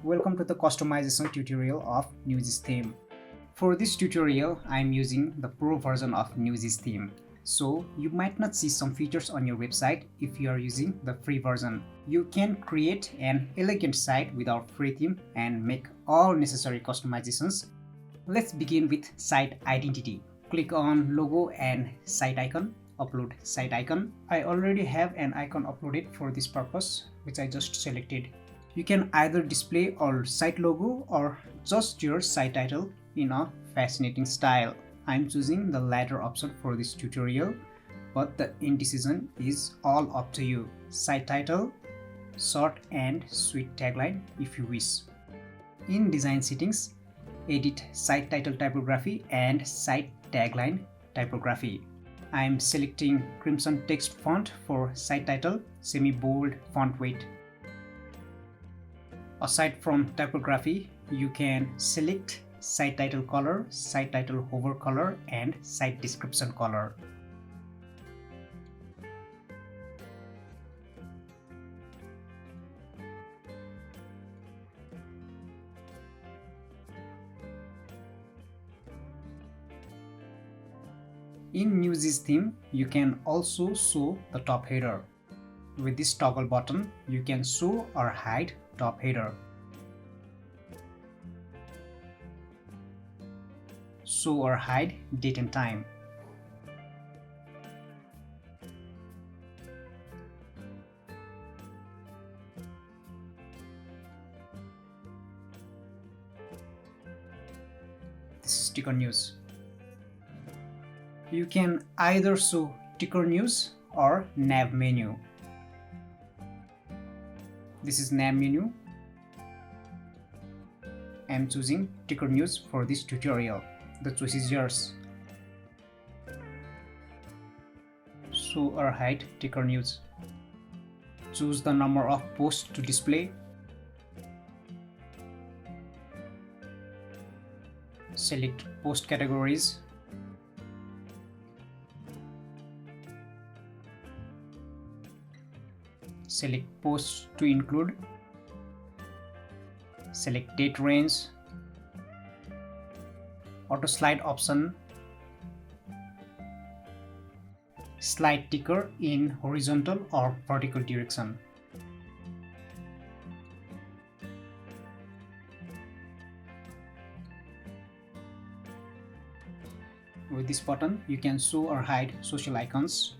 Welcome to the customization tutorial of Newsis Theme. For this tutorial, I am using the pro version of Newsis Theme. So you might not see some features on your website if you are using the free version. You can create an elegant site with our free theme and make all necessary customizations. Let's begin with site identity. Click on logo and site icon. Upload site icon. I already have an icon uploaded for this purpose, which I just selected. You can either display our site logo or just your site title in a fascinating style. I'm choosing the latter option for this tutorial, but the indecision is all up to you. Site title, short and sweet tagline if you wish. In design settings, edit site title typography and site tagline typography. I am selecting crimson text font for site title, semi-bold font weight. Aside from typography, you can select site title color, site title hover color, and site description color. In Newsis theme, you can also show the top header. With this toggle button, you can show or hide top header. Show or hide date and time. This is ticker news. You can either show ticker news or nav menu. This is nav menu. I am choosing ticker news for this tutorial. The choice is yours. Show or hide ticker news. Choose the number of posts to display. Select post categories. Select posts to include. Select date range. Auto slide option. Slide ticker in horizontal or vertical direction. With this button, you can show or hide social icons.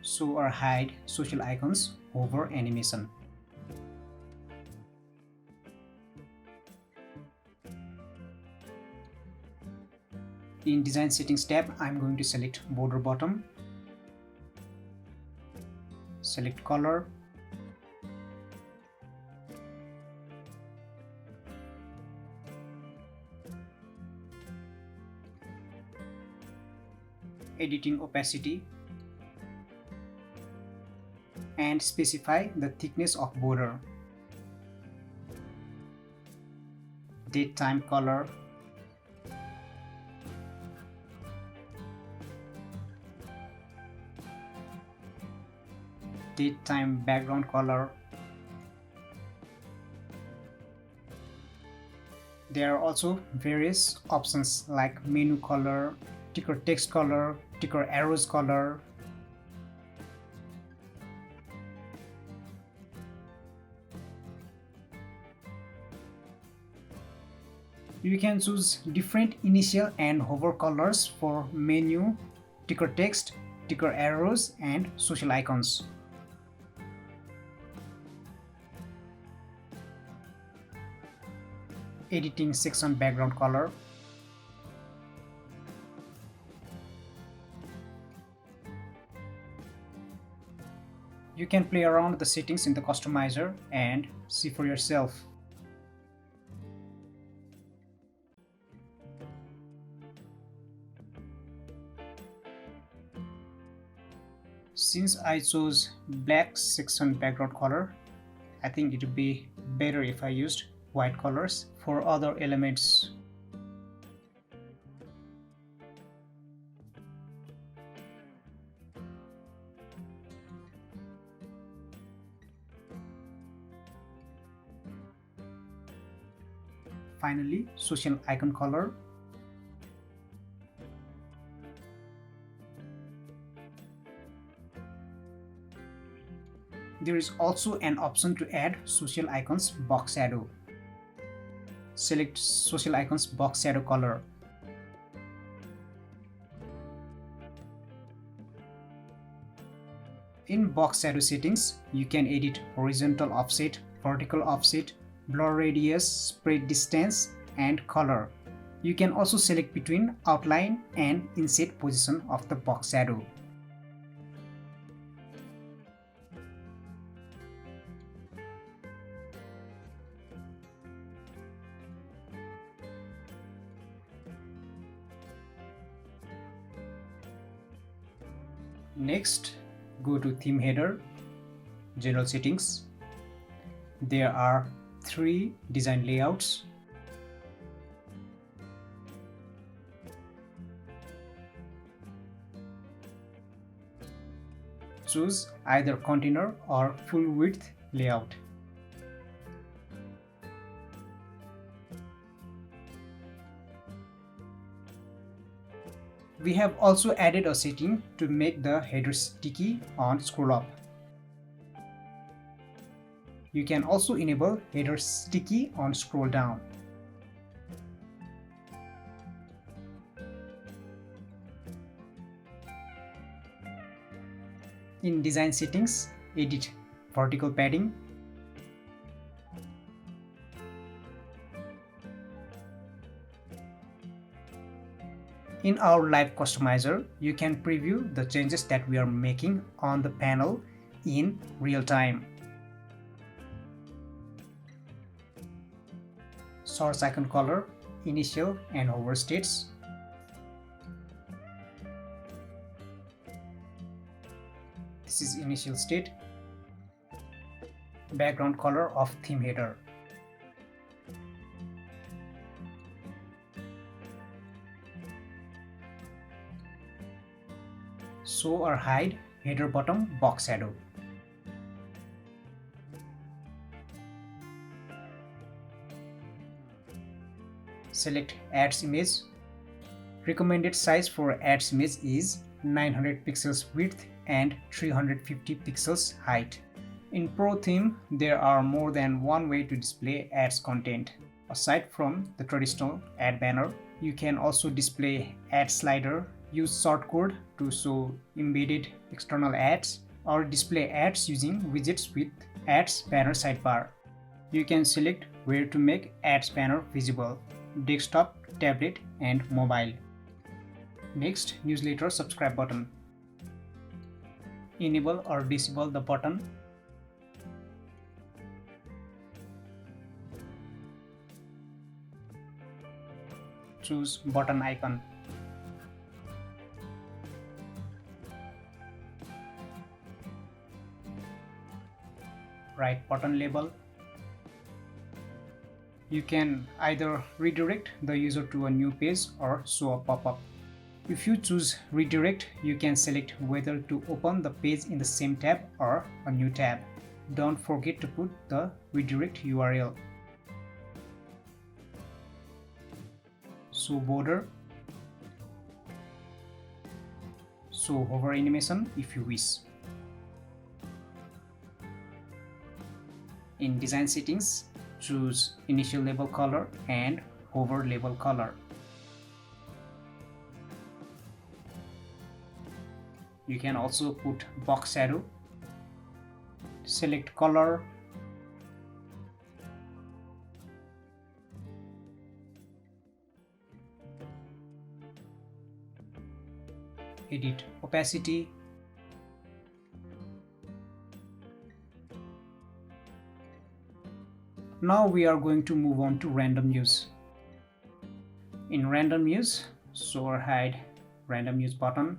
Show or hide social icons over animation. In design settings tab, I'm going to select border bottom. Select color. Editing opacity. And specify the thickness of border. Date time color. Date time background color. There are also various options like menu color, ticker text color, ticker arrows color. You can choose different initial and hover colors for menu, ticker text, ticker arrows, and social icons. Editing section background color. You can play around with the settings in the customizer and see for yourself. Since I chose black section background color, I think it would be better if I used white colors for other elements. finally, social icon color. There is also an option to add social icons box shadow. Select social icons box shadow color. In box shadow settings, you can edit horizontal offset, vertical offset, blur radius, spread distance, and color. You can also select between outline and inset position of the box shadow. Next, go to theme header, general settings. There are 3 design layouts. Choose either container or full width layout. We have also added a setting to make the header sticky on scroll up. You can also enable header sticky on scroll down. In design settings, edit vertical padding. In our live customizer, you can preview the changes that we are making on the panel in real time. Source icon color, initial and hover states. This is initial state. Background color of theme header. Show or hide header bottom box shadow. Select Adds Image. Recommended size for Adds Image is 900 pixels width and 350 pixels height. In Pro theme, there are more than one way to display ads content. Aside from the traditional ad banner, you can also display ad slider, use shortcode to show embedded external ads, or display ads using widgets with ads banner sidebar. You can select where to make ads banner visible: desktop, tablet, and mobile. Next, newsletter subscribe button. Enable or disable the button. Choose button icon. Write button label. You can either redirect the user to a new page or show a pop-up. If you choose redirect, you can select whether to open the page in the same tab or a new tab. Don't forget to put the redirect URL. Show border. Show hover animation if you wish. In design settings, choose initial label color and hover label color. You can also put box shadow. Select color. Edit opacity. Now we are going to move on to random news. In random news, show or hide random news button.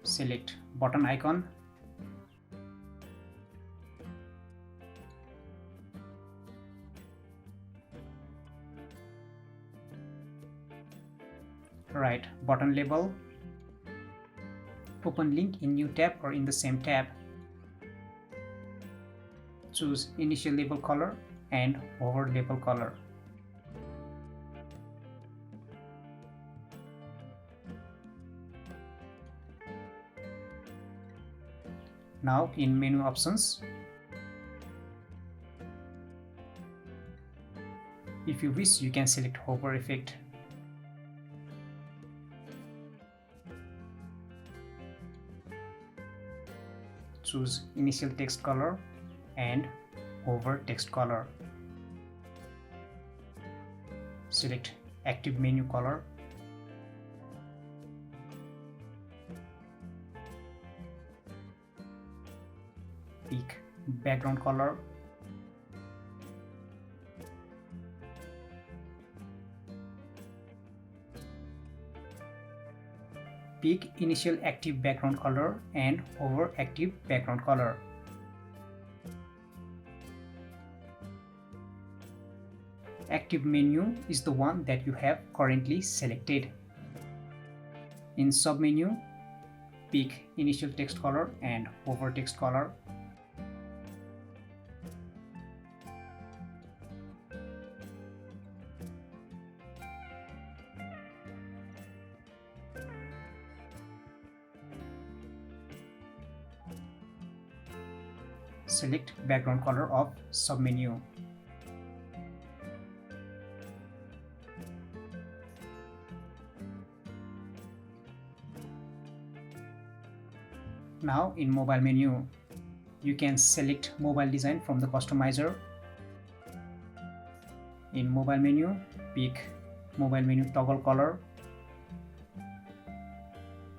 Select button icon. Write button label. Open link in new tab or in the same tab. Choose initial label color and hover label color. Now in menu options, if you wish, you can select hover effect. Choose initial text color and hover text color. Select active menu color. Pick background color. Pick initial active background color and hover active background color. Active menu is the one that you have currently selected. In submenu, pick initial text color and hover text color. Select background color of submenu. Now in mobile menu, you can select mobile design from the customizer. In mobile menu, pick mobile menu toggle color.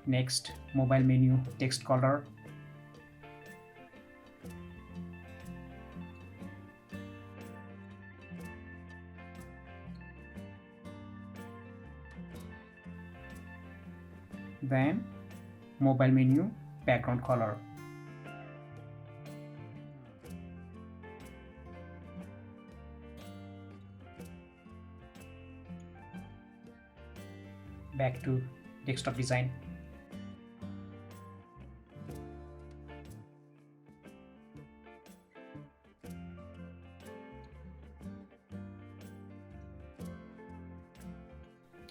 Next, mobile menu text color. Then mobile menu background color. Back to desktop design.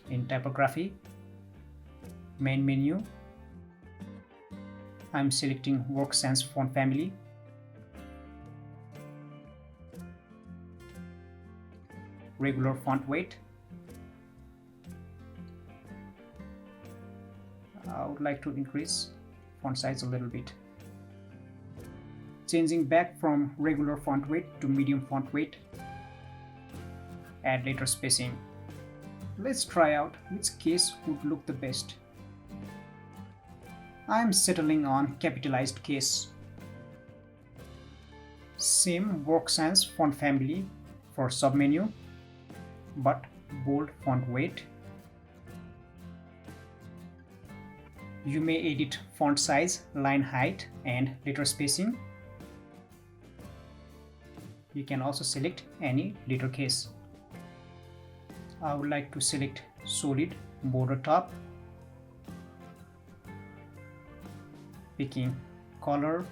In typography, main menu, I'm selecting WorkSense font family. Regular font weight. I would like to increase font size a little bit. Changing back from regular font weight to medium font weight. Add letter spacing. Let's try out which case would look the best. I am settling on capitalized case. Same WorkSense font family for submenu, but bold font weight. You may edit font size, line height, and letter spacing. You can also select any letter case. I would like to select solid border top. Picking color,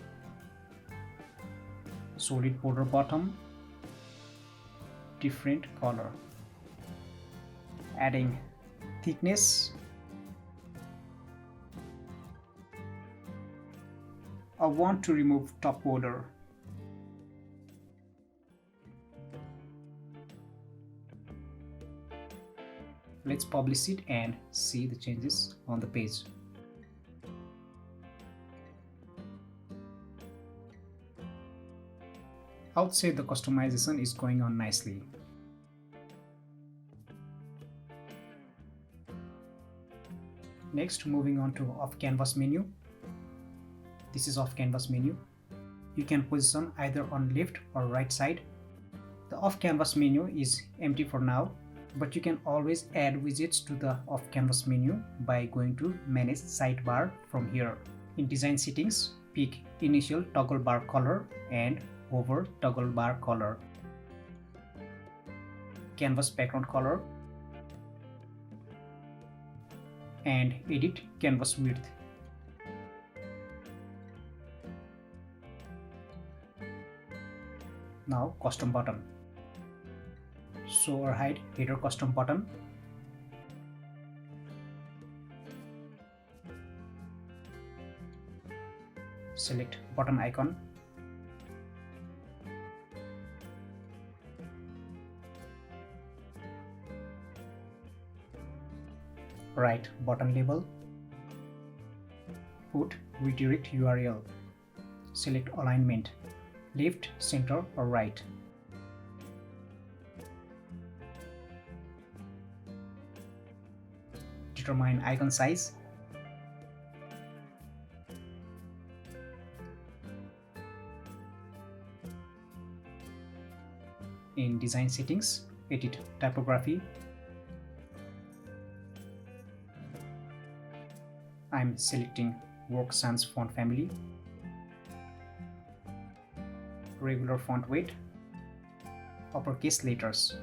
solid border bottom, different color. Adding thickness. I want to remove top border. Let's publish it and see the changes on the page. I would say the customization is going on nicely. Next, moving on to off canvas menu. This is off canvas menu. You can position either on left or right side. The off canvas menu is empty for now, but you can always add widgets to the off canvas menu by going to manage sidebar from here. In design settings, pick initial toggle bar color and hover toggle bar color. Canvas background color and edit canvas width. Now custom button. Show or hide header custom button. Select button icon. Write button label. Put redirect URL. Select alignment, left, center or right. Determine icon size. In design settings, edit typography. I'm selecting Work Sans font family. Regular font weight. Uppercase letters.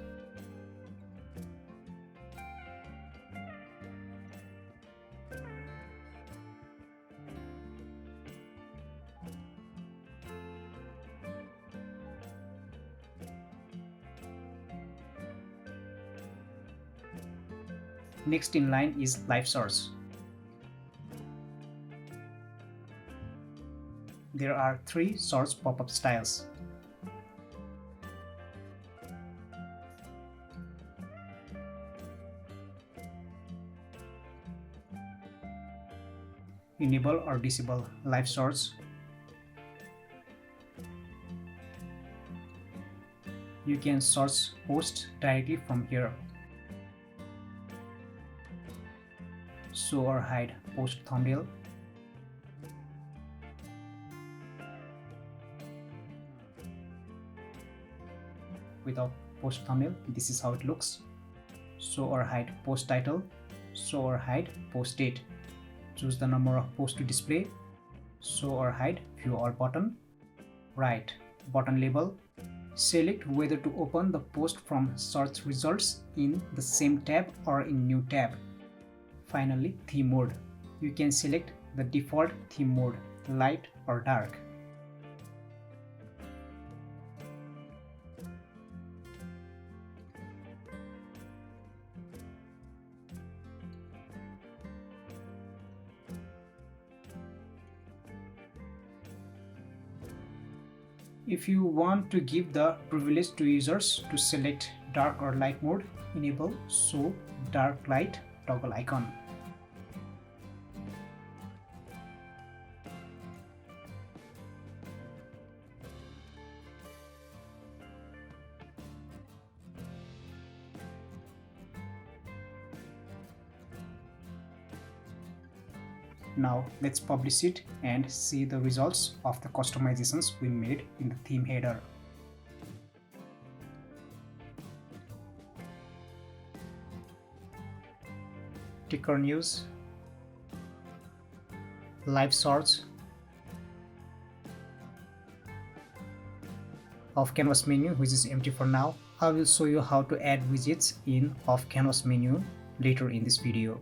Next in line is live source. There are 3 source pop-up styles. Enable or disable live source. You can source post directly from here. Show or hide post thumbnail. Without post thumbnail, this is how it looks. Show or hide post title. Show or hide post date. Choose the number of posts to display. Show or hide view all button. Write button label. Select whether to open the post from search results in the same tab or in new tab. Finally, theme mode. You can select the default theme mode, light or dark. If you want to give the privilege to users to select dark or light mode, enable show dark light toggle icon. Now let's publish it and see the results of the customizations we made in the theme header. Ticker news, live search, off canvas menu which is empty for now. I will show you how to add widgets in off canvas menu later in this video.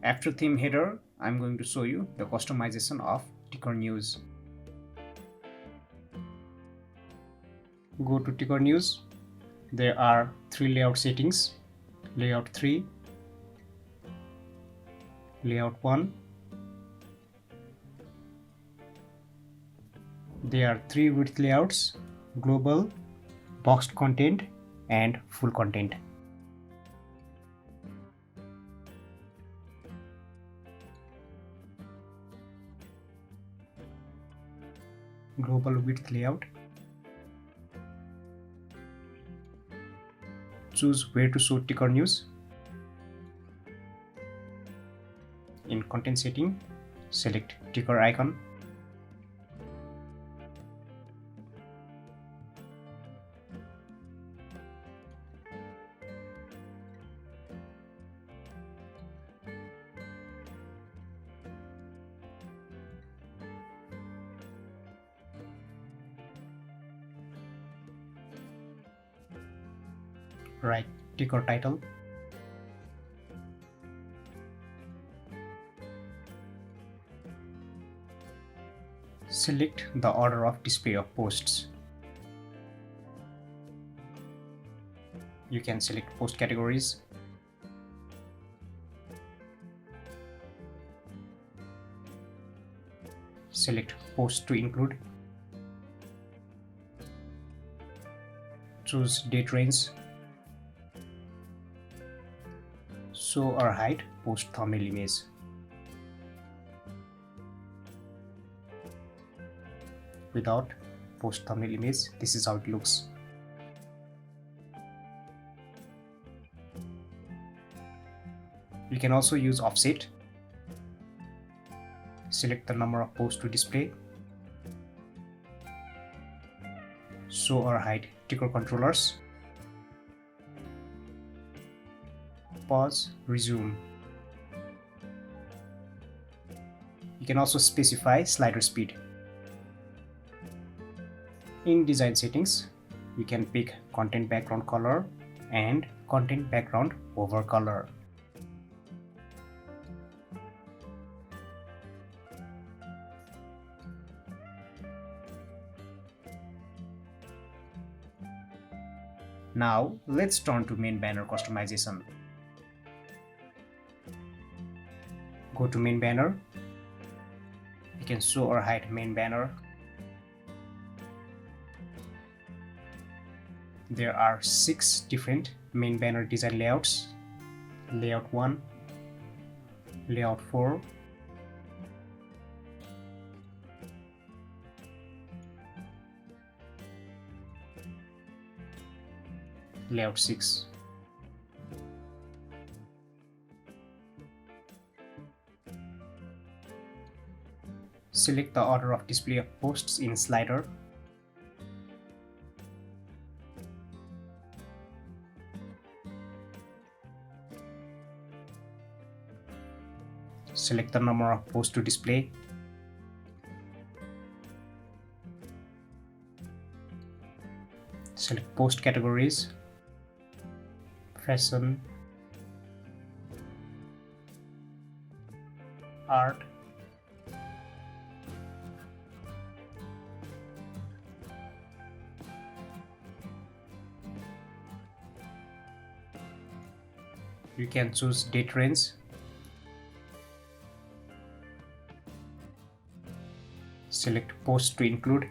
After theme header, I'm going to show you the customization of ticker news. Go to ticker news. There are 3 layout settings: layout 3, layout 1. There are 3 width layouts: global, boxed content and full content. Global width layout. Choose where to show ticker news. In content setting, select ticker icon. Write ticker title. Select the order of display of posts. You can select post categories. Select post to include. Choose date range. Show or hide post thumbnail image. Without post thumbnail image, this is how it looks. You can also use offset. Select the number of posts to display. Show or hide ticker controllers. Pause, resume. You can also specify slider speed. In design settings, you can pick content background color and content background over color. Now let's turn to main banner customization. Go to main banner. You can show or hide main banner. There are 6 different main banner design layouts. Layout 1, Layout 4, Layout 6. Select the order of display of posts in slider. Select the number of posts to display. Select post categories. Fashion, art, you can choose date range. Select post to include.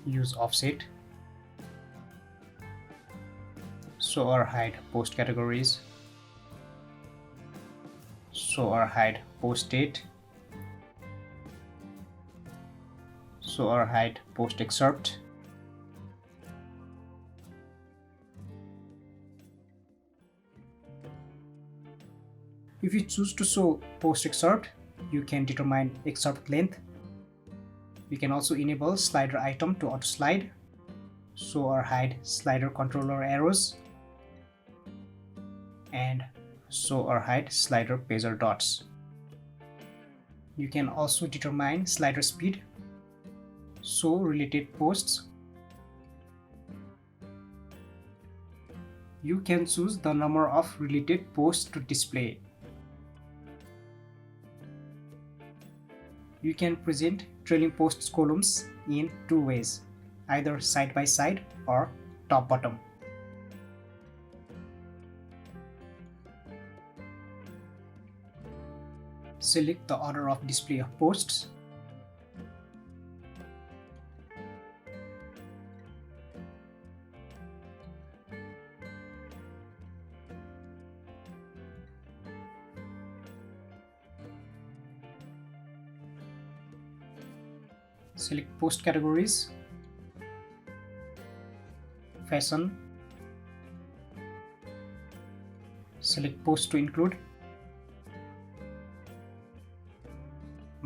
Use offset. Show or hide post categories. Show or hide post date. Show or hide post excerpt. If you choose to show post excerpt, you can determine excerpt length. You can also enable slider item to auto slide. Show or hide slider controller arrows. And show or hide slider pager dots. You can also determine slider speed. Show related posts. You can choose the number of related posts to display. You can present trailing posts columns in 2 ways, either side by side or top bottom. Select the order of display of posts. Select post categories. Fashion. Select post to include.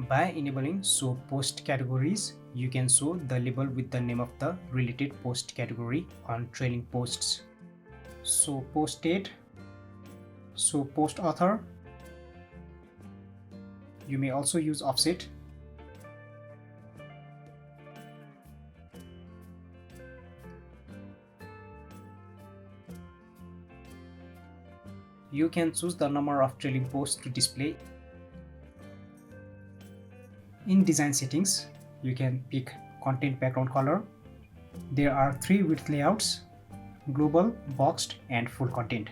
By enabling show post categories, you can show the label with the name of the related post category on trailing posts. Show post date. Show post author. You may also use offset. You can choose the number of trailing posts to display. In design settings, you can pick content background color. There are 3 width layouts: global, boxed, and full content.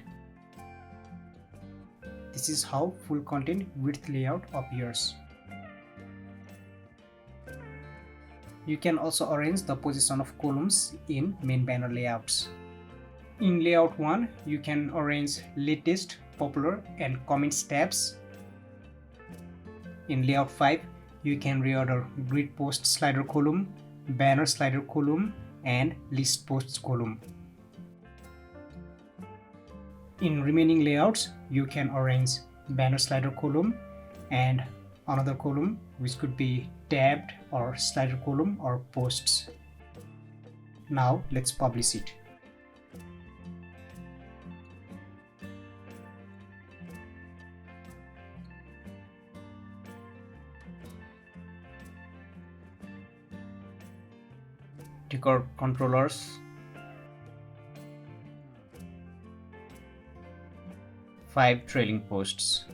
This is how full content width layout appears. You can also arrange the position of columns in main banner layouts. In layout 1, you can arrange latest, popular, and comments tabs. In layout 5, you can reorder grid post slider column, banner slider column, and list posts column. In remaining layouts, you can arrange banner slider column and another column which could be tabbed or slider column or posts. Now let's publish it. Decor controllers, 5 trailing posts.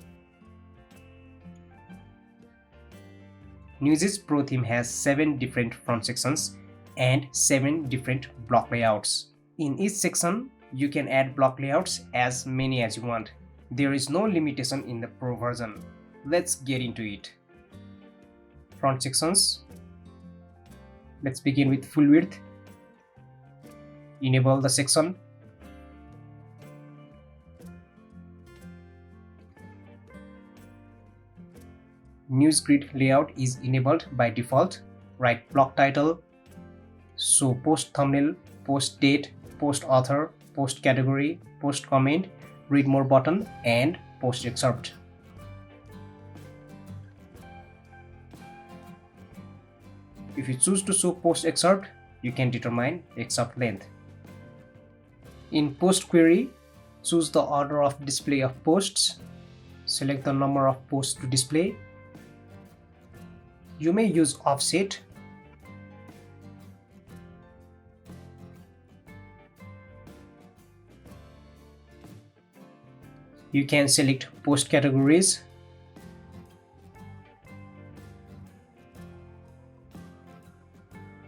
Newsis Pro theme has 7 different front sections and 7 different block layouts. In each section, you can add block layouts as many as you want. There is no limitation in the Pro version. Let's get into it. Front sections. Let's begin with full width. Enable the section. News grid layout is enabled by default. Write block title, show post thumbnail, post date, post author, post category, post comment, read more button, and post excerpt. If you choose to show post excerpt, you can determine excerpt length. In post query, choose the order of display of posts. Select the number of posts to display. You may use offset. You can select post categories.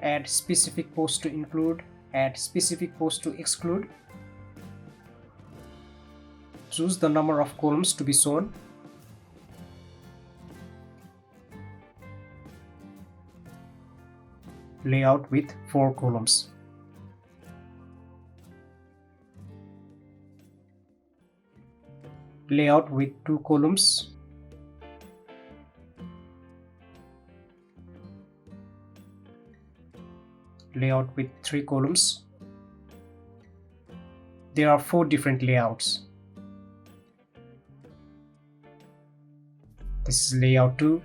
Add specific posts to include, add specific posts to exclude. Choose the number of columns to be shown. Layout with 4 columns. Layout with 2 columns. Layout with 3 columns. There are 4 different layouts. This is layout 2.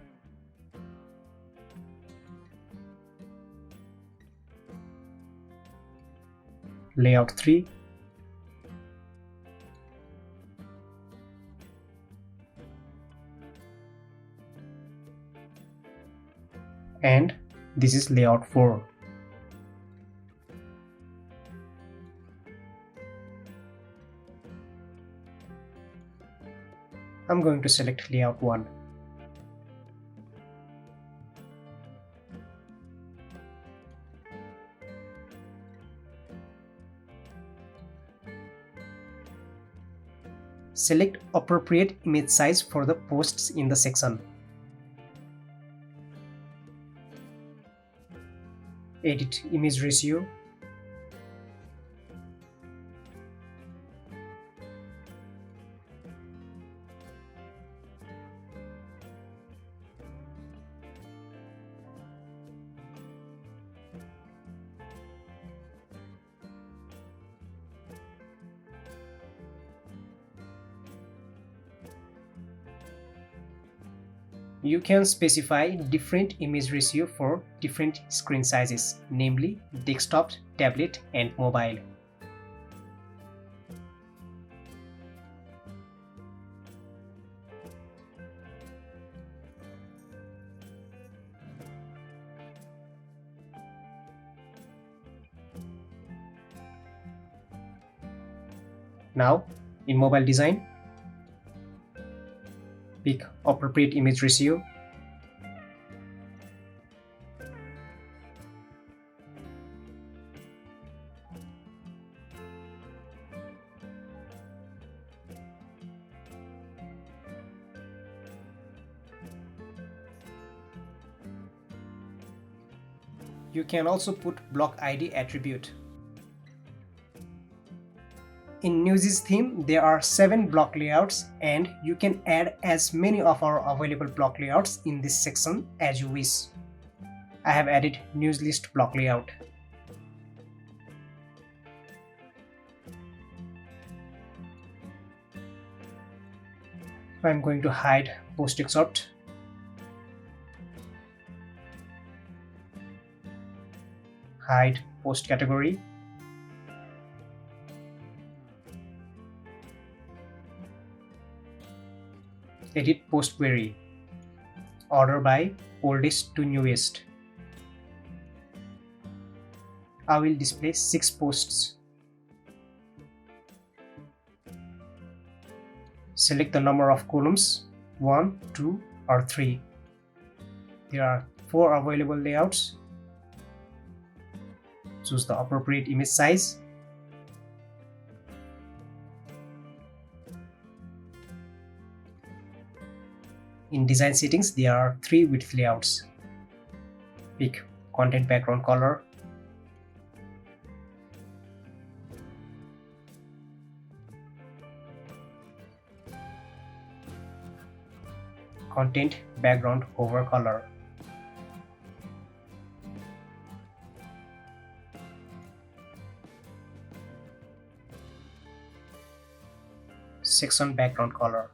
Layout 3. And this is layout 4. I'm going to select layout 1. Select appropriate image size for the posts in the section. Edit image ratio. You can specify different image ratio for different screen sizes, namely desktop, tablet, and mobile. Now, in mobile design, pick appropriate image ratio. You can also put block ID attribute. In Newsis theme, there are 7 block layouts and you can add as many of our available block layouts in this section as you wish. I have added news list block layout. I'm going to hide post excerpt. Hide post category. Edit post query. Order by oldest to newest. I will display 6 posts. Select the number of columns, 1, 2, or 3. There are 4 available layouts. Choose the appropriate image size. In design settings, there are 3 width layouts. Pick content background color, content background hover color, section background color.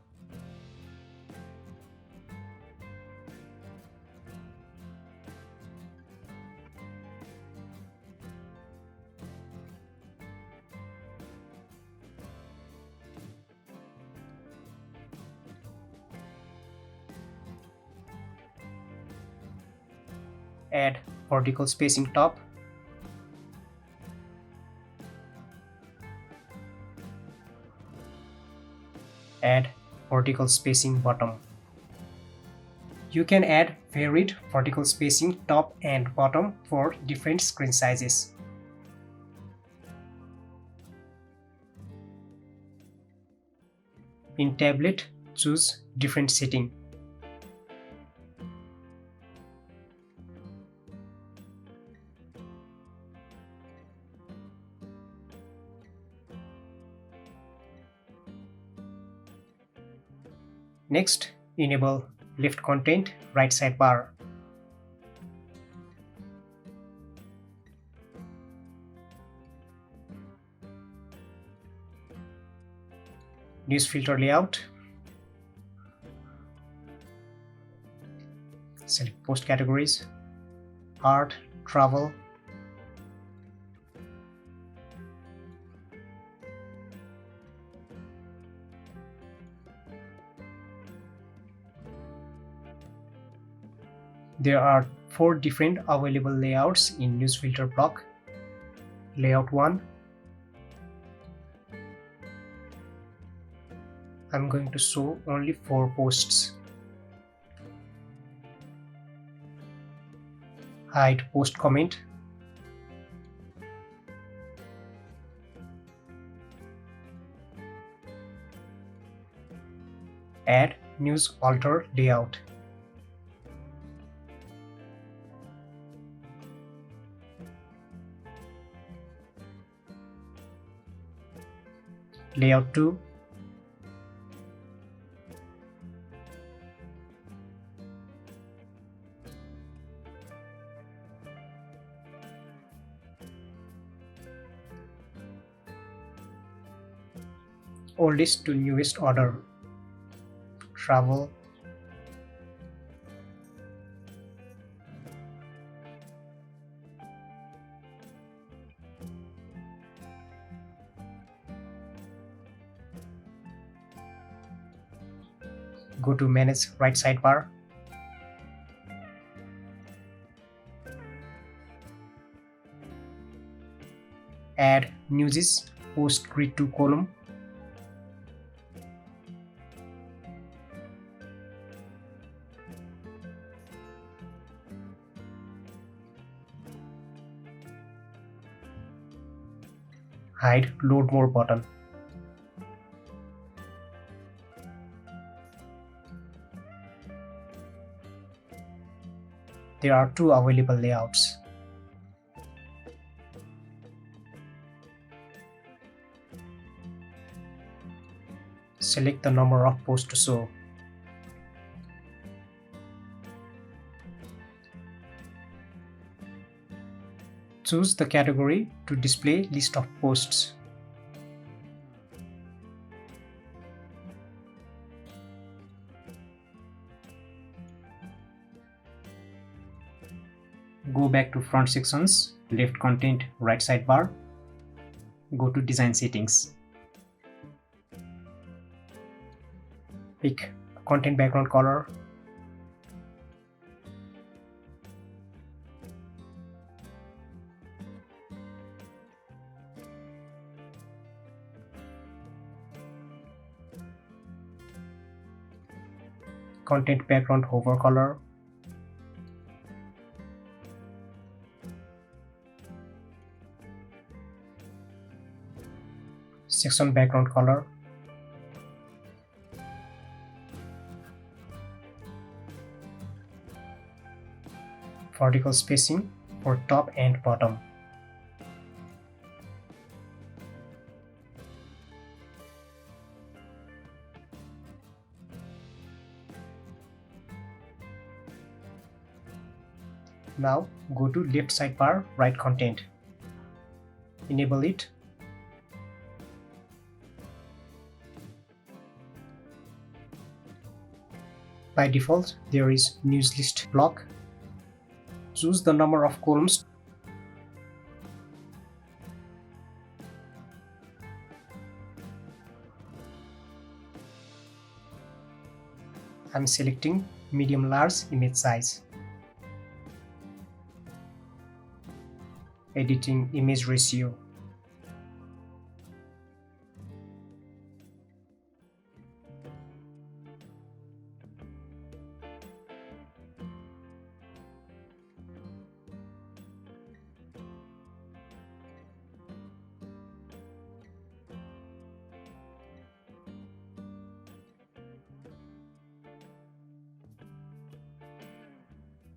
Add vertical spacing top. Add vertical spacing bottom. You can add varied vertical spacing top and bottom for different screen sizes. In tablet, choose different setting. Next, enable left content right sidebar. News filter layout. Select post categories, art, travel. There are 4 different available layouts in news filter block. Layout 1. I'm going to show only 4 posts. Hide post comment. Add news alter layout. Layout 2. Oldest to newest order. Travel. Go to manage right sidebar. Add Newsis post grid to column. hide load more button. There are two available layouts. Select the number of posts to show. Choose the category to display list of posts. Go back to front sections, left content, right sidebar. Go to design settings. Pick content background color. Content background hover color. Section background color. Vertical spacing for top and bottom. Now go to left sidebar, right content. Enable it. By default, there is news list block. Choose the number of columns. I'm selecting medium large image size. Editing image ratio.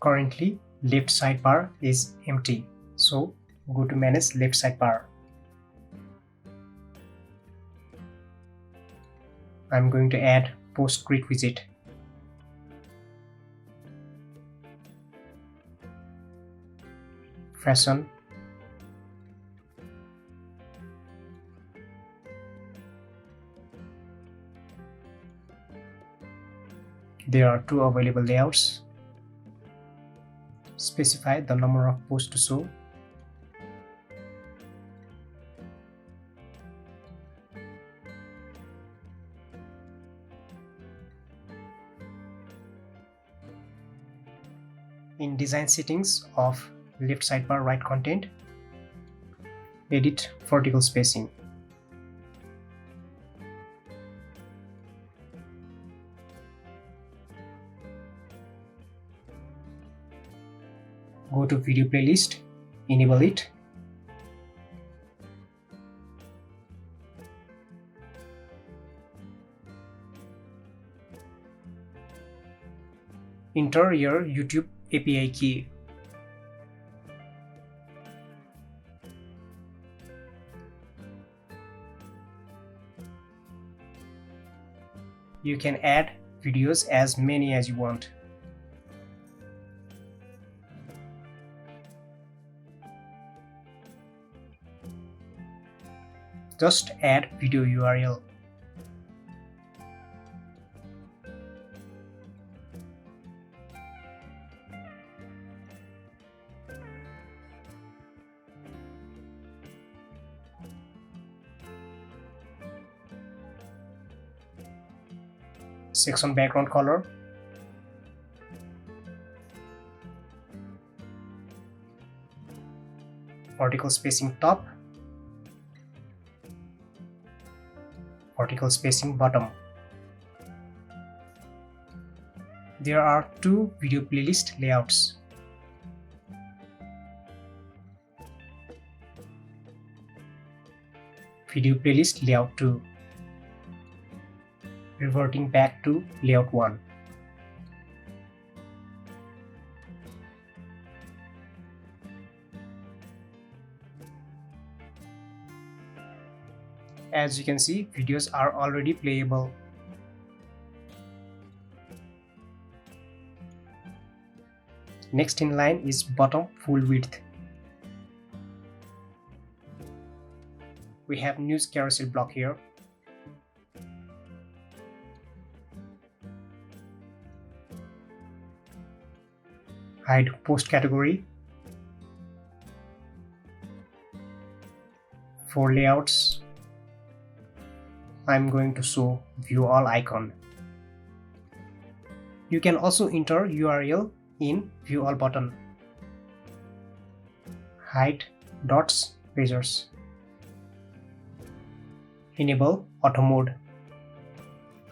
Currently, left sidebar is empty, so go to manage left sidebar. I'm going to add post grid widget. Fashion. There are two available layouts. Specify the number of posts to show. In design settings of left sidebar, right content, edit vertical spacing. Go to video playlist, enable it. Enter your YouTube API key. You can add videos as many as you want. Just add video URL. Section background color. Vertical spacing top. Vertical spacing bottom. There are two video playlist layouts. Video playlist layout 2. Reverting back to layout 1. As you can see, videos are already playable. Next in line is bottom full width. We have news carousel block here. Hide post category. For layouts, I'm going to show view all icon. You can also enter URL in view all button. Hide dots pages. Enable auto mode.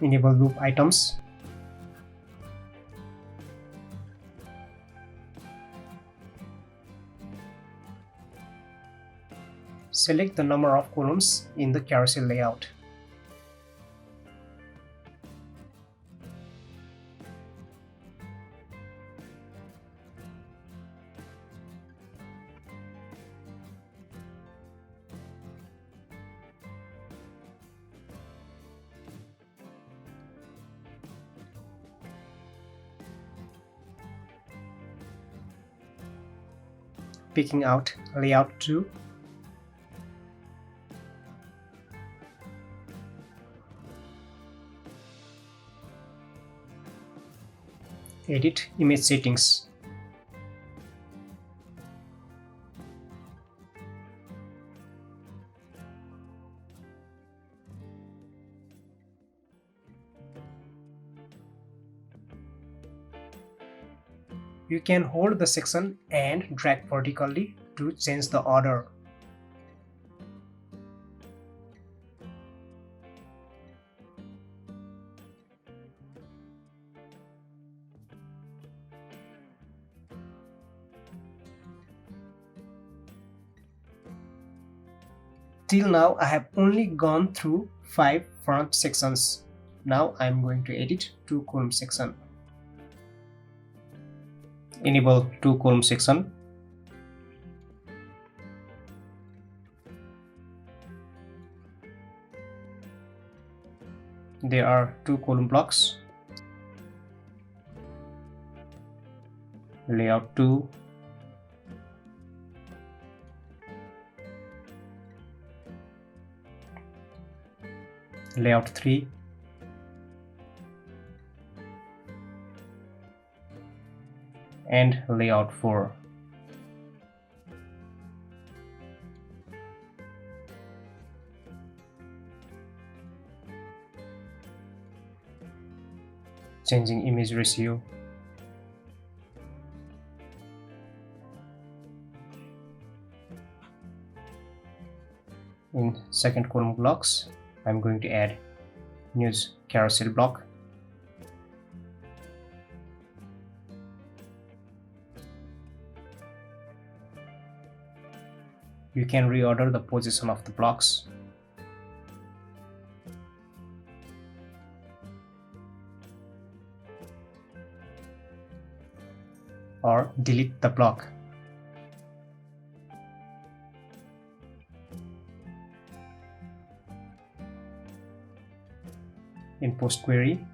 Enable loop items. Select the number of columns in the carousel layout. Picking out layout 2. Edit image settings. You can hold the section and drag vertically to change the order. Till now I have only gone through 5 front sections. Now I am going to edit 2 column section. Enable 2 column section. There are 2 column blocks. Layout 2. Layout 3. And layout 4. Changing image ratio. In second column blocks, I'm going to add news carousel block. You can reorder the position of the blocks. Or delete the block. In post query,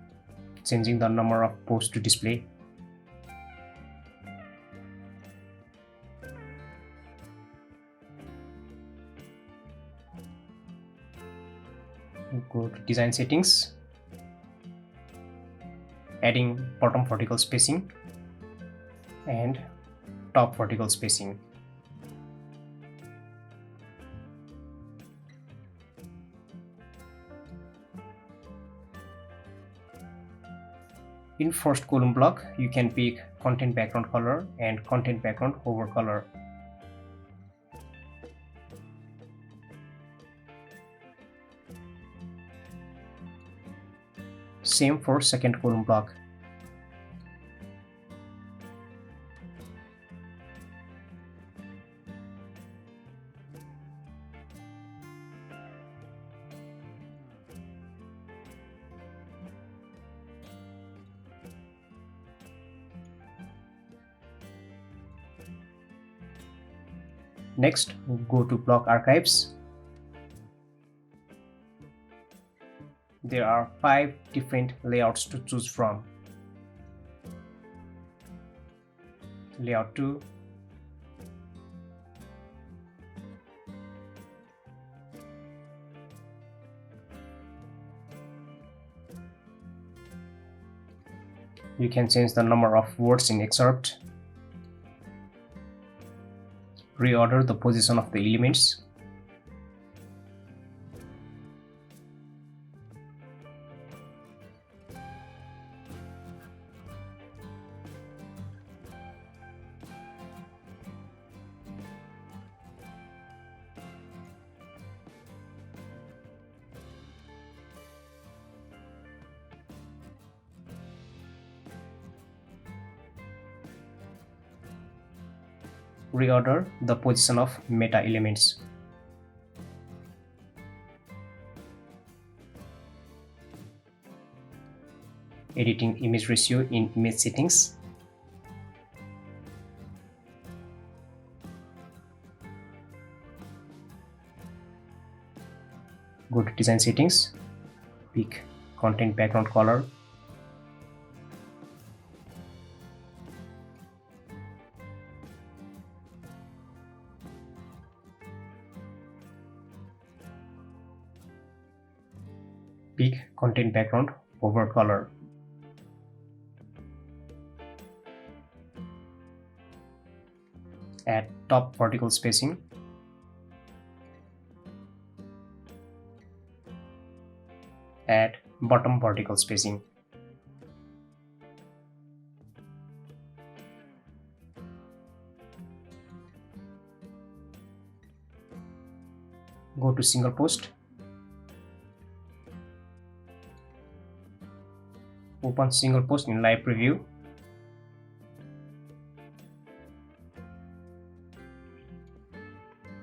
changing the number of posts to display. Go to design settings, adding bottom vertical spacing and top vertical spacing. In first column block, you can pick content background color and content background hover color. Same for second column block. Next, go to block archives. There are 5 different layouts to choose from. Layout 2, you can change the number of words in excerpt, reorder the position of the elements, reorder the position of meta elements. Editing image ratio in image settings. Go to design settings, pick content background color, pick content background over color. Add top vertical spacing. Add bottom vertical spacing. Go to single post. Open single post in live preview.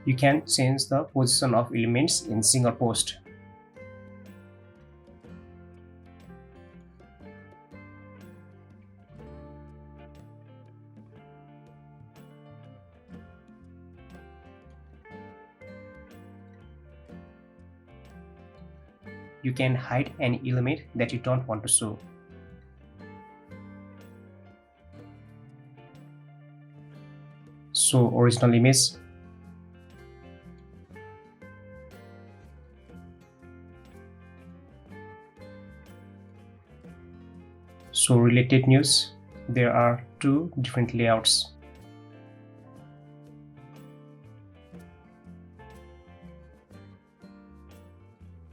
You can change the position of elements in single post. You can hide any element that you don't want to show. Show original image. Show related news. There are 2 different layouts.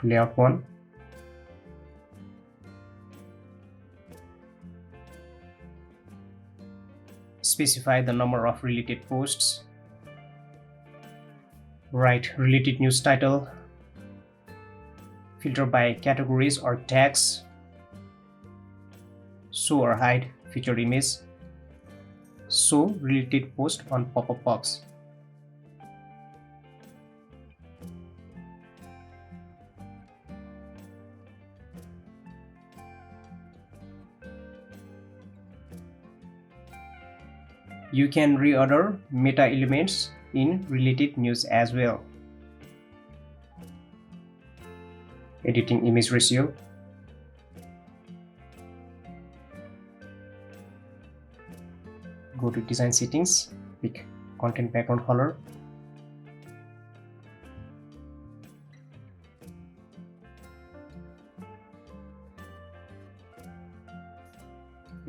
Layout 1. Specify the number of related posts. Write related news title. Filter by categories or tags. Show or hide featured image. Show related post on pop-up box. You can reorder meta elements in related news as well. Editing image ratio. Go to design settings, pick content background color.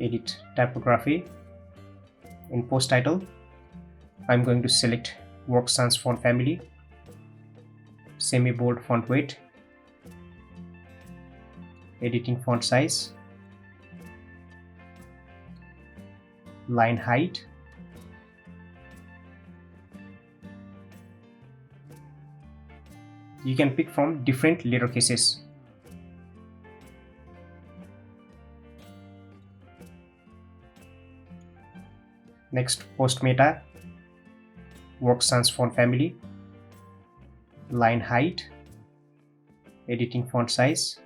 Edit typography. In post title, I'm going to select Work Sans font family, semi-bold font weight, editing font size, line height, you can pick from different letter cases. Next, post meta, Work Sans font family, line height, editing font size,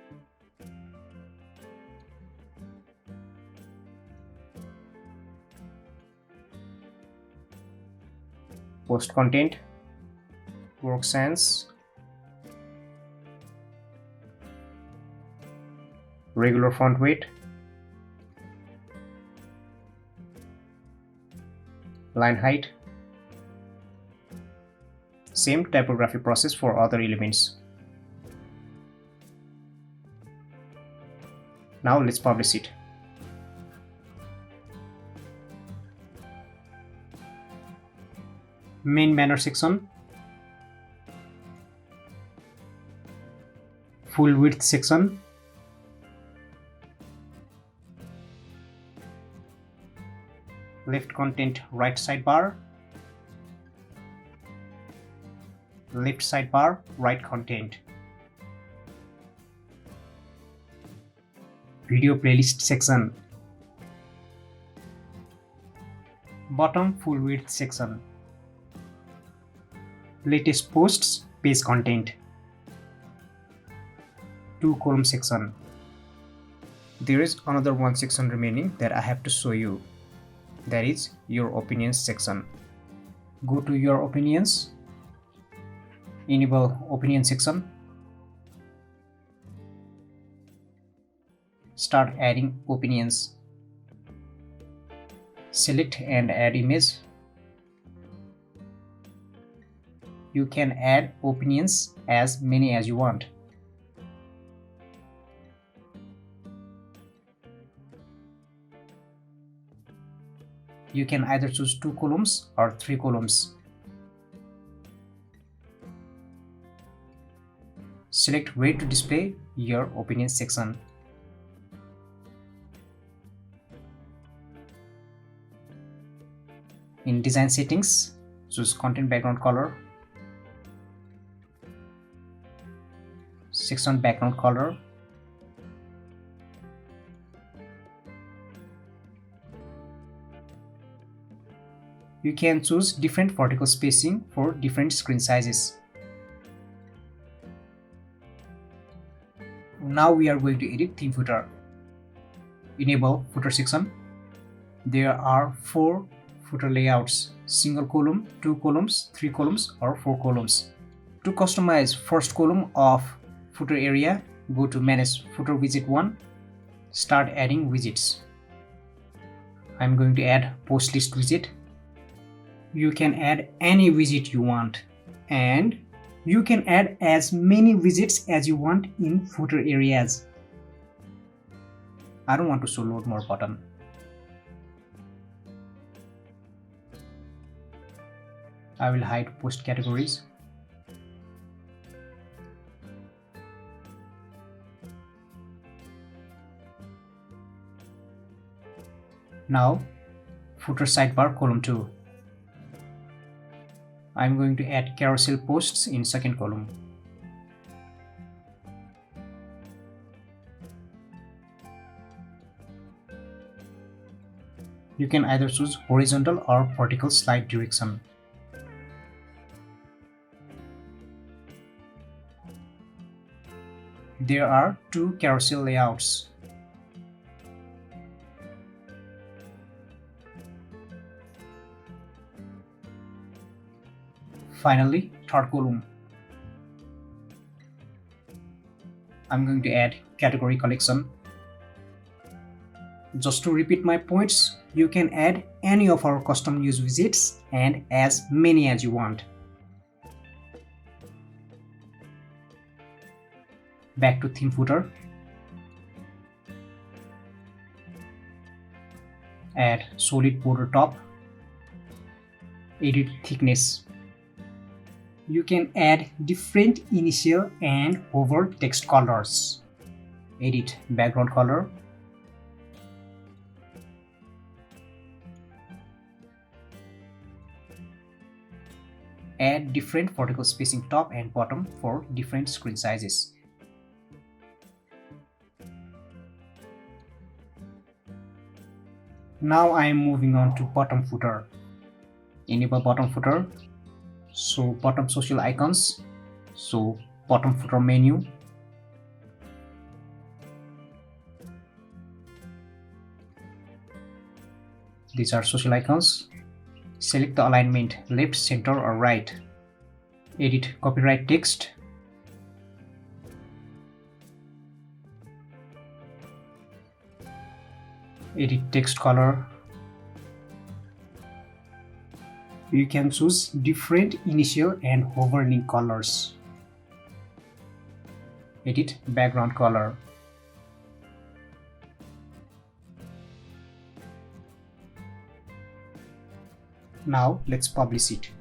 post content, work sans, regular font weight, line height. Same typography process for other elements. Now let's publish it. Main banner section, full width section, left content right sidebar, left sidebar right content, video playlist section, bottom full width section, latest posts page content, 2 column section. There is another one section remaining that I have to show you. That is your opinions section. Go to your opinions, enable opinion section, start adding opinions, select and add image. You can add opinions as many as you want. You can either choose 2 columns or 3 columns. Select where to display your opinion section. In design settings, choose content background color, section background color, you can choose different vertical spacing for different screen sizes. Now we are going to edit theme footer. Enable footer section. There are 4 footer layouts: single column, 2 columns, 3 columns or 4 columns. To customize first column of footer area, go to manage footer widget 1, start adding widgets. I'm going to add post list widget. You can add any widget you want, and you can add as many widgets as you want in footer areas. I don't want to show load more button. I will hide post categories. Now, footer sidebar column 2. I'm going to add carousel posts in second column. You can either choose horizontal or vertical slide direction. There are 2 carousel layouts. Finally, third column. I'm going to add category collection. Just to repeat my points, you can add any of our custom news widgets and as many as you want. Back to theme footer. Add solid border top. Edit thickness. You can add different initial and hover text colors. Edit background color. Add different vertical spacing top and bottom for different screen sizes. Now I am moving on to bottom footer. Enable bottom footer. So bottom social icons. So bottom footer menu. These are social icons. Select the alignment left, center or right. Edit copyright text. Edit text color. You can choose different initial and hover link colors. Edit background color. Now let's publish it.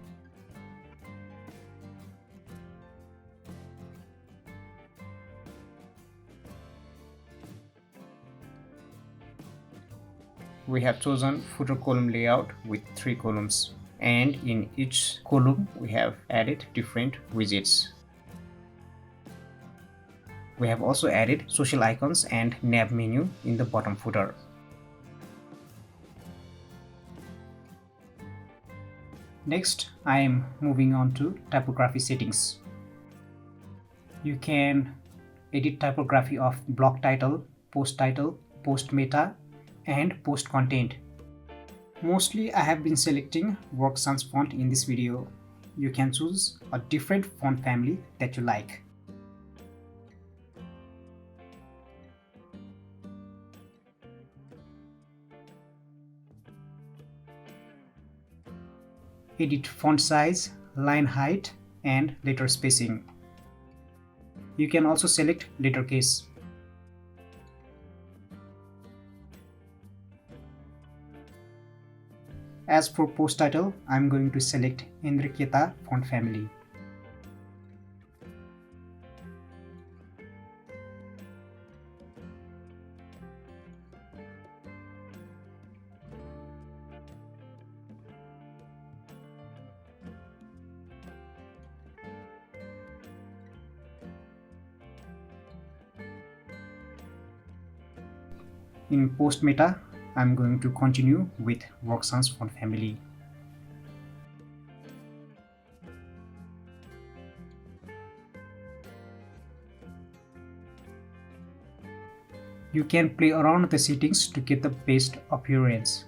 We have chosen footer column layout with 3 columns, and in each column we have added different widgets. We have also added social icons and nav menu in the bottom footer. Next, I am moving on to typography settings. You can edit typography of block title, post meta, and post content. Mostly I have been selecting Work Sans font in this video. You can choose a different font family that you like. Edit font size, line height, and letter spacing. You can also select letter case. As for post title, I'm going to select Enriqueta font family. In post meta, I'm going to continue with Work Sans font family. You can play around with the settings to get the best appearance.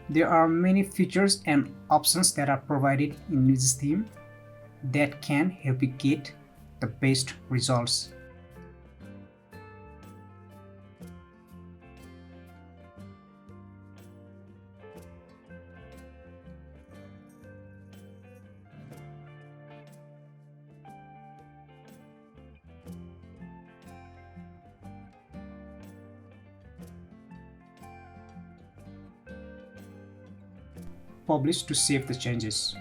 There are many features and options that are provided in Newsis theme that can help you get the best results. Publish to save the changes.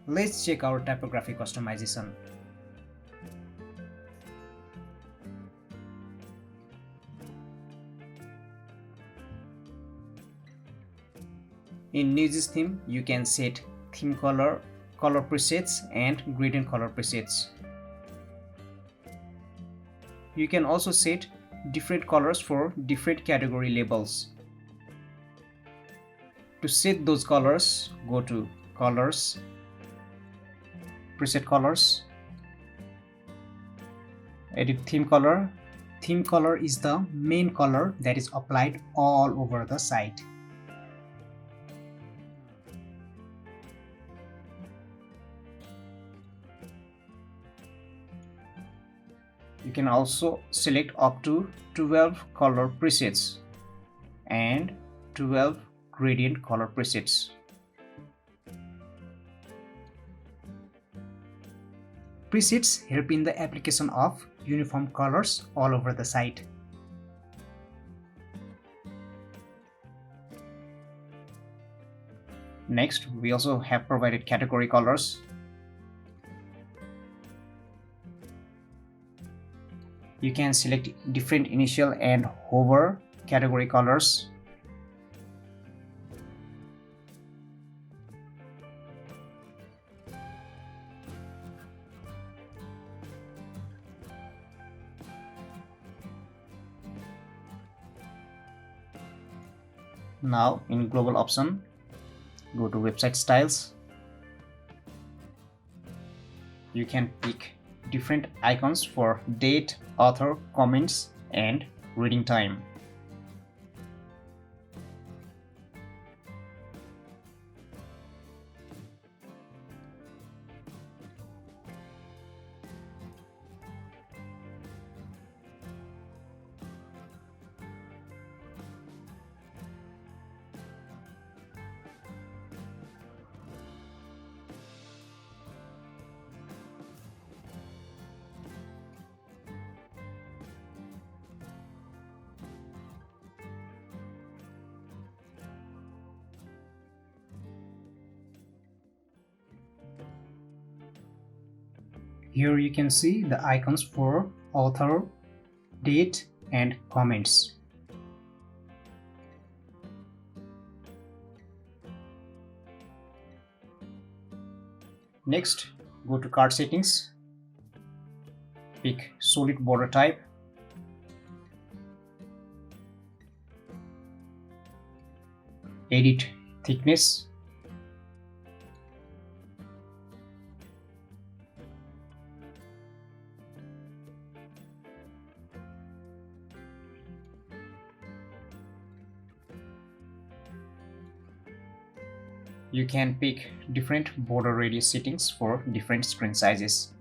Let's check our typography customization. In Newsis theme, you can set theme color, color presets, and gradient color presets. You can also set different colors for different category labels. To set those colors, go to Colors, Preset Colors, Edit Theme Color. Theme color is the main color that is applied all over the site. You can also select up to 12 color presets and 12 gradient color presets. Presets help in the application of uniform colors all over the site. Next, we also have provided category colors. You can select different initial and hover category colors. Now in global option, go to website styles. You can pick different icons for date, author, comments, and reading time. Here you can see the icons for author, date, and comments. Next, go to card settings, pick solid border type, edit thickness, you can pick different border radius settings for different screen sizes.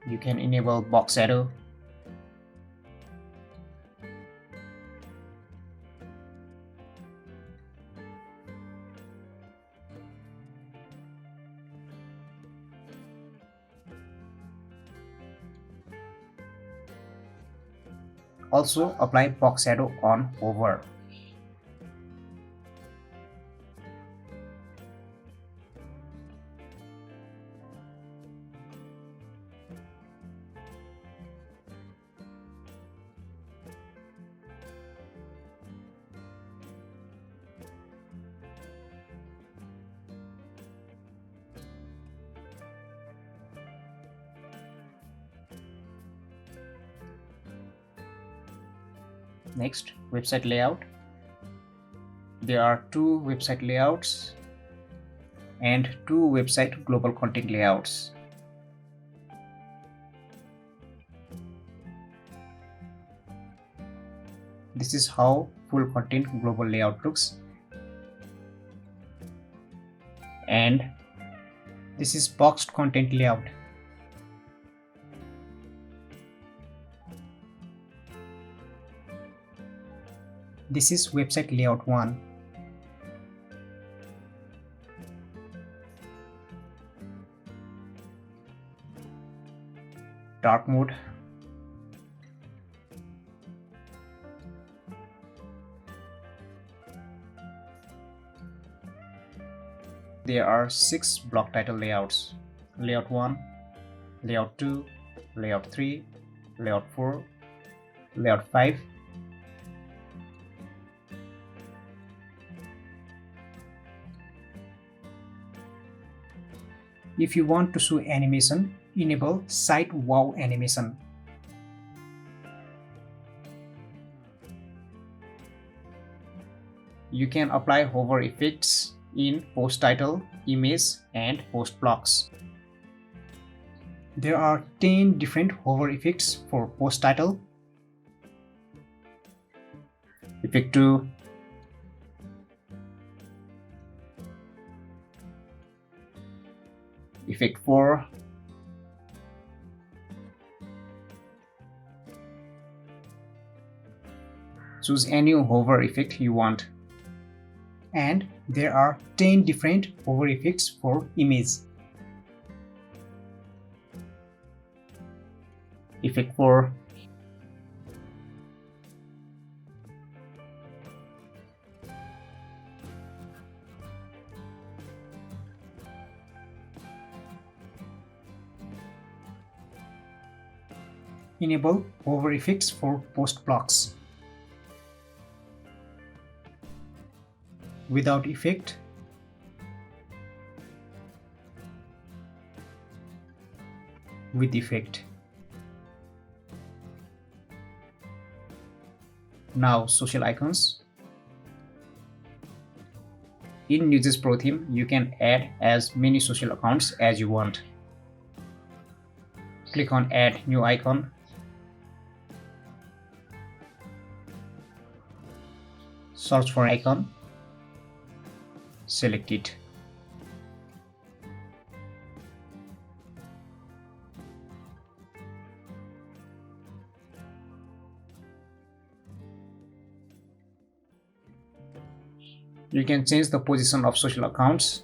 You can enable box shadow. Also apply box shadow on hover. Next, website layout. There are two website layouts and two website global content layouts. This is how full content global layout looks. And this is boxed content layout. This is website layout 1. Dark mode. There are 6 block title layouts: layout 1, layout 2, layout 3, layout 4, layout 5. If you want to show animation, enable site wow animation. You can apply hover effects in post title, image, and post blocks. There are 10 different hover effects for post title. Effect 2, Effect 4, choose any hover effect you want. And there are 10 different hover effects for image. Effect 4, enable hover effects for post blocks. Without effect, with effect. Now social icons. In Newsis Pro theme, you can add as many social accounts as you want. Click on Add New Icon. Search for icon. Select it. You can change the position of social accounts.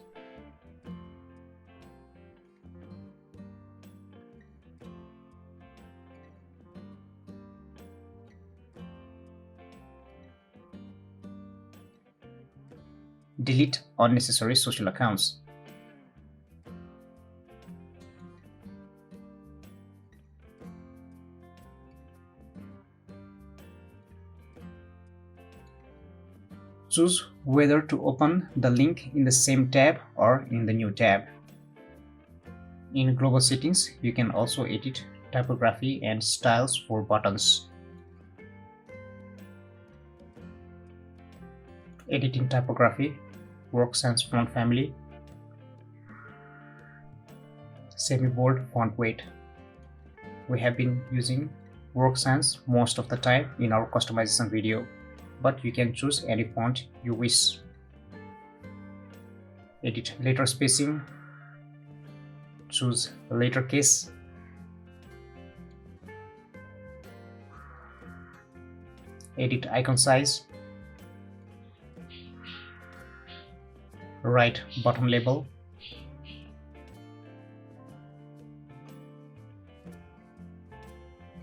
Delete unnecessary social accounts. Choose whether to open the link in the same tab or in the new tab. In global settings, you can also edit typography and styles for buttons. Editing typography, work sans font family, semi-bold font weight. We have been using work sans most of the time in our customization video, but you can choose any font you wish. Edit letter spacing, choose letter case, edit icon size, write button label,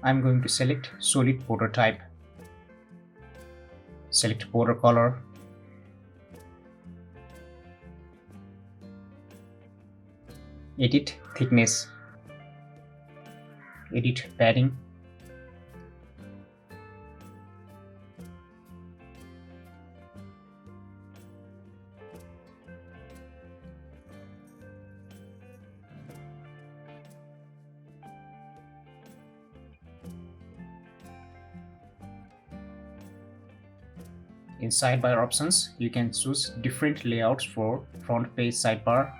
I'm going to select solid border type. Select border color. Edit thickness. Edit padding. In sidebar options, you can choose different layouts for front page sidebar,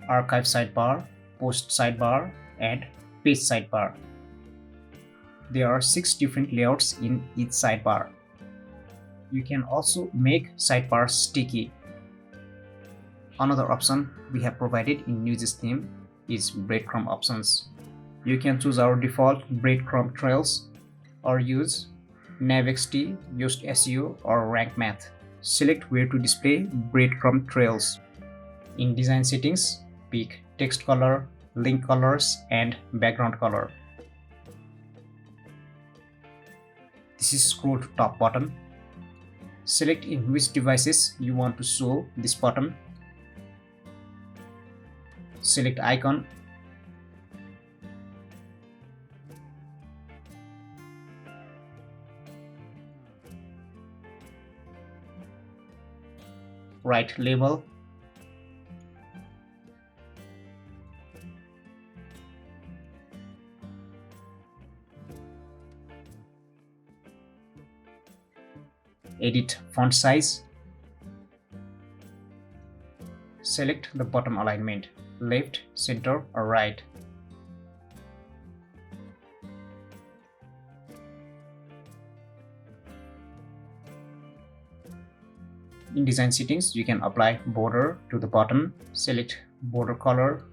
archive sidebar, post sidebar, and page sidebar. There are 6 different layouts in each sidebar. You can also make sidebars sticky. Another option we have provided in Newsis theme is breadcrumb options. You can choose our default breadcrumb trails or use NavXT, Yoast SEO, or Rank Math. Select where to display breadcrumb trails. In design settings, pick text color, link colors, and background color. This is scroll to top button. Select in which devices you want to show this button. Select icon. Write label. Edit font size. Select the bottom alignment, left, center, or right. In design settings, you can apply border to the button. Select border color,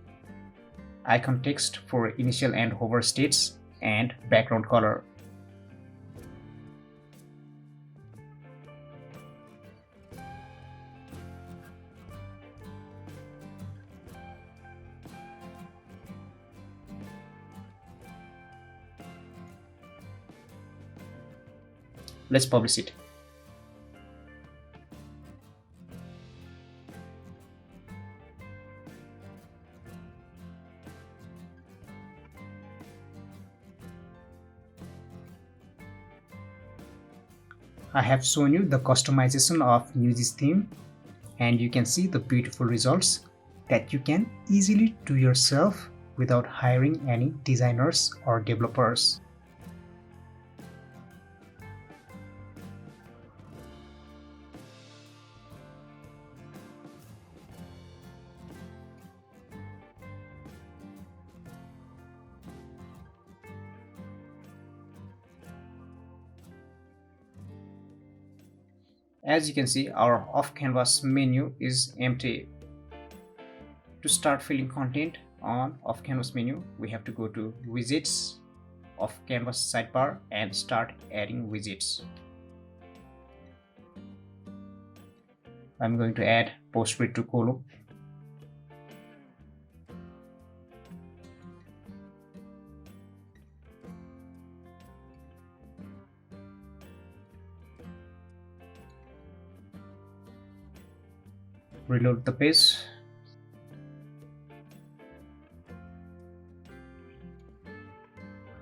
icon text for initial and hover states, and background color. Let's publish it. I have shown you the customization of Newsis theme, and you can see the beautiful results that you can easily do yourself without hiring any designers or developers. As you can see, our off canvas menu is empty. To start filling content on off canvas menu, we have to go to widgets, off canvas sidebar, and start adding widgets. I'm going to add post grid to column. Reload the page.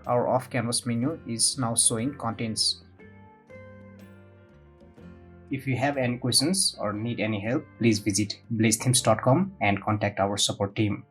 Our off canvas menu is now showing contents. If you have any questions or need any help, please visit blazethemes.com and contact our support team.